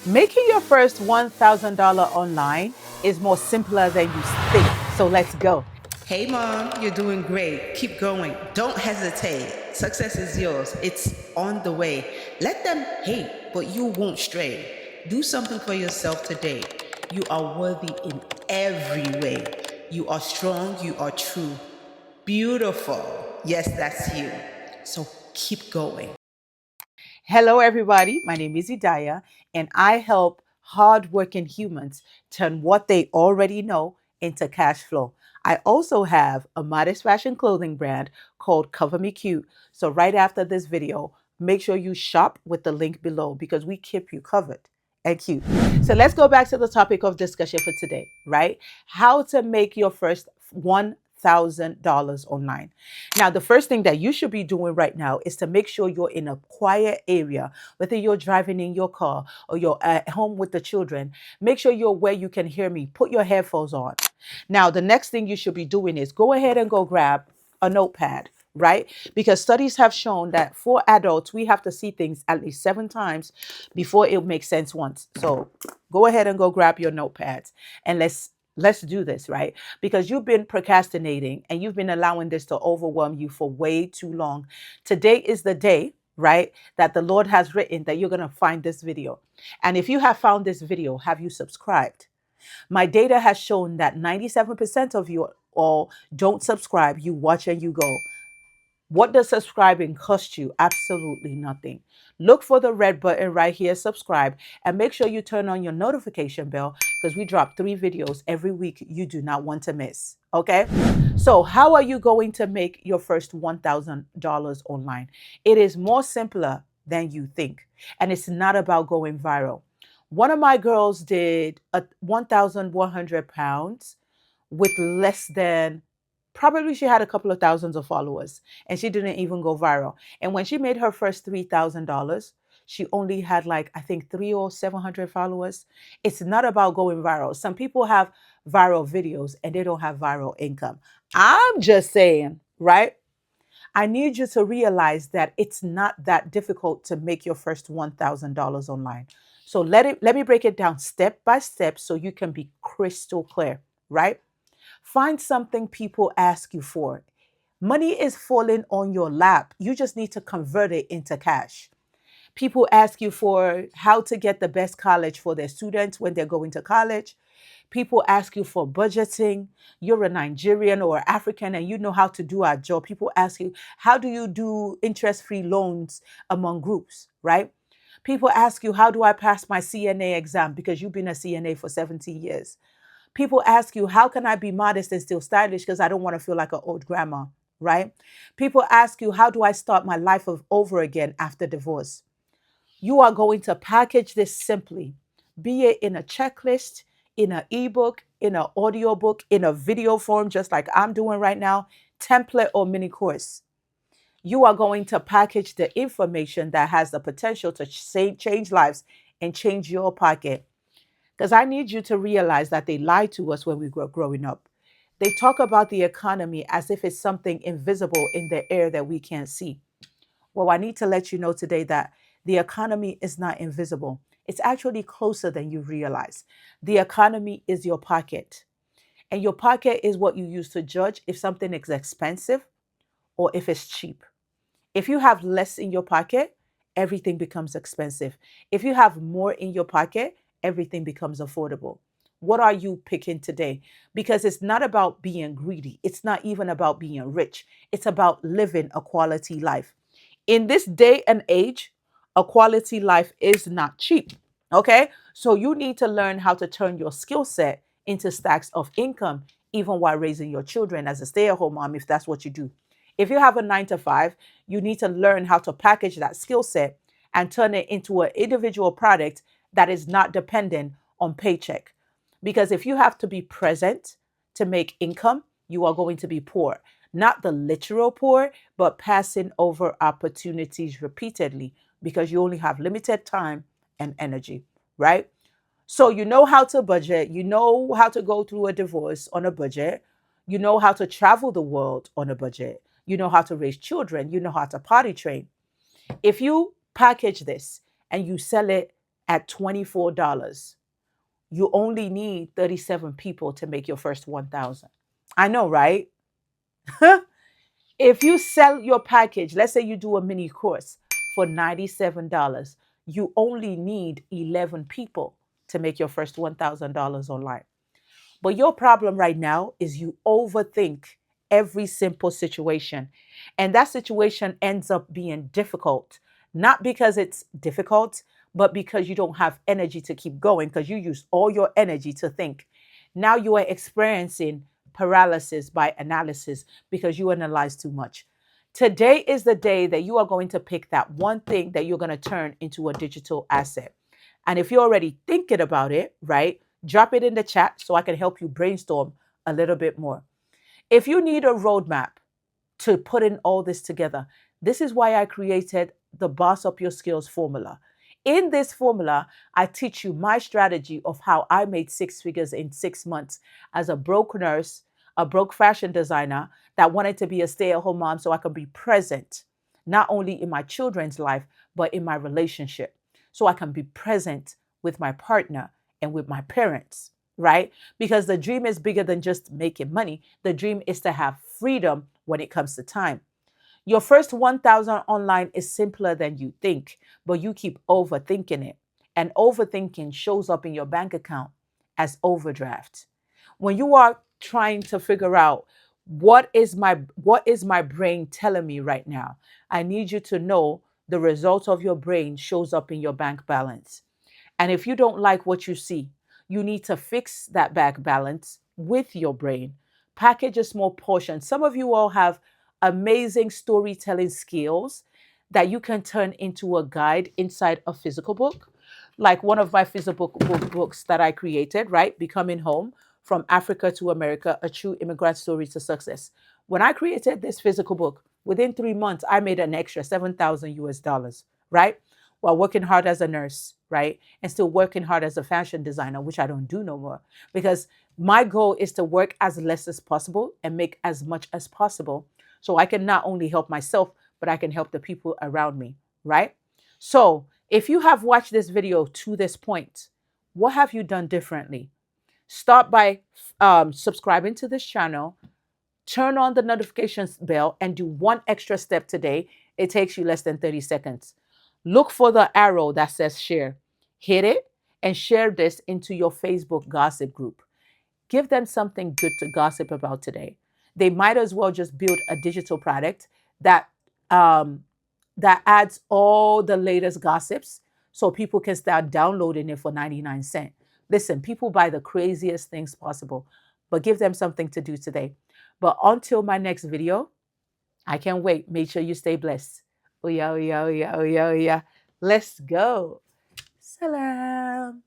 Making your first $1,000 online is more simpler than you think. So let's go. Hey mom, you're doing great. Keep going. Don't hesitate. Success is yours. It's on the way. Let them hate, but you won't stray. Do something for yourself today. You are worthy in every way. You are strong. You are true. Beautiful. Yes, that's you. So keep going. Hello, everybody. My name is Idaya, and I help hardworking humans turn what they already know into cash flow. I also have a modest fashion clothing brand called Cover Me Cute. So, right after this video, make sure you shop with the link below because we keep you covered and cute. So, let's go back to the topic of discussion for today, right? How to make your first $1,000 online. Now, the first thing that you should be doing right now is to make sure you're in a quiet area, whether you're driving in your car or you're at home with the children. Make sure you're where you can hear me. Put your headphones on. Now, the next thing you should be doing is go ahead and go grab a notepad, right? Because studies have shown that for adults, we have to see things at least 7 times before it makes sense once. So go ahead and go grab your notepads and let's do this, right? Because you've been procrastinating and you've been allowing this to overwhelm you for way too long. Today is the day, right, that the Lord has written that you're going to find this video. And if you have found this video, have you subscribed? My data has shown that 97% of you all don't subscribe. You watch and you go. What does subscribing cost you? Absolutely nothing. Look for the red button right here, subscribe, and make sure you turn on your notification bell because we drop 3 videos every week you do not want to miss. Okay? So, how are you going to make your first $1,000 online? It is more simpler than you think, and it's not about going viral. One of my girls did a 1,100 pounds with less than, probably she had a couple of thousands of followers and she didn't even go viral. And when she made her first $3,000, she only had like, I think, 3 or 700 followers. It's not about going viral. Some people have viral videos and they don't have viral income. I'm just saying, right? I need you to realize that it's not that difficult to make your first $1,000 online. So let me break it down step by step so you can be crystal clear, right? Find something people ask you for. Money is falling on your lap. You just need to convert it into cash. People ask you for how to get the best college for their students when they're going to college. People ask you for budgeting. You're a Nigerian or African and you know how to do our job. People ask you, how do you do interest free loans among groups, right? People ask you, how do I pass my CNA exam? Because you've been a CNA for 70 years. People ask you, how can I be modest and still stylish? Because I don't want to feel like an old grandma, right? People ask you, how do I start my life over again after divorce? You are going to package this simply, be it in a checklist, in an ebook, in an audiobook, in a video form, just like I'm doing right now, template or mini course. You are going to package the information that has the potential to change lives and change your pocket. Because I need you to realize that they lied to us when we were growing up. They talk about the economy as if it's something invisible in the air that we can't see. Well, I need to let you know today that the economy is not invisible. It's actually closer than you realize. The economy is your pocket, and your pocket is what you use to judge if something is expensive or if it's cheap. If you have less in your pocket, everything becomes expensive. If you have more in your pocket, everything becomes affordable. What are you picking today? Because it's not about being greedy. It's not even about being rich. It's about living a quality life. In this day and age, a quality life is not cheap. Okay. So you need to learn how to turn your skill set into stacks of income, even while raising your children as a stay at home mom, if that's what you do. If you have a 9 to 5, you need to learn how to package that skill set and turn it into an individual product that is not dependent on paycheck. Because if you have to be present to make income, you are going to be poor. Not the literal poor, but passing over opportunities repeatedly because you only have limited time and energy, right? So you know how to budget, you know how to go through a divorce on a budget, you know how to travel the world on a budget, you know how to raise children, you know how to potty train. If you package this and you sell it at $24. You only need 37 people to make your first 1,000. I know, right? If you sell your package, let's say you do a mini course for $97, you only need 11 people to make your first $1,000 online. But your problem right now is you overthink every simple situation. And that situation ends up being difficult, not because it's difficult, but because you don't have energy to keep going, because you use all your energy to think. Now you are experiencing paralysis by analysis because you analyze too much. Today is the day that you are going to pick that one thing that you're going to turn into a digital asset. And if you're already thinking about it, right, drop it in the chat so I can help you brainstorm a little bit more. If you need a roadmap to put in all this together, this is why I created the Boss Up Your Skills formula. In this formula, I teach you my strategy of how I made 6 figures in 6 months as a broke nurse, a broke fashion designer that wanted to be a stay at home mom so I could be present, not only in my children's life, but in my relationship. So I can be present with my partner and with my parents, right? Because the dream is bigger than just making money. The dream is to have freedom when it comes to time. Your first 1,000 online is simpler than you think, but you keep overthinking it. And overthinking shows up in your bank account as overdraft. When you are trying to figure out what is my brain telling me right now, I need you to know the result of your brain shows up in your bank balance. And if you don't like what you see, you need to fix that bank balance with your brain. Package a small portion. Some of you all have amazing storytelling skills that you can turn into a guide inside a physical book. Like one of my physical books that I created, right? Becoming Home from Africa to America, a true immigrant story to success. When I created this physical book, within 3 months, I made an extra 7,000 US dollars, right? While working hard as a nurse, right? And still working hard as a fashion designer, which I don't do no more. Because my goal is to work as less as possible and make as much as possible. So I can not only help myself, but I can help the people around me, right? So if you have watched this video to this point, what have you done differently? Start by subscribing to this channel, turn on the notifications bell, and do one extra step today. It takes you less than 30 seconds. Look for the arrow that says share. Hit it and share this into your Facebook gossip group. Give them something good to gossip about today. They might as well just build a digital product that um, that adds all the latest gossips so people can start downloading it for 99 cents. Listen, people buy the craziest things possible, but give them something to do today. But until my next video, I can't wait. Make sure you stay blessed. Oh yeah, oh yeah, oh yeah, oh yeah, oh yeah. Let's go. Salam.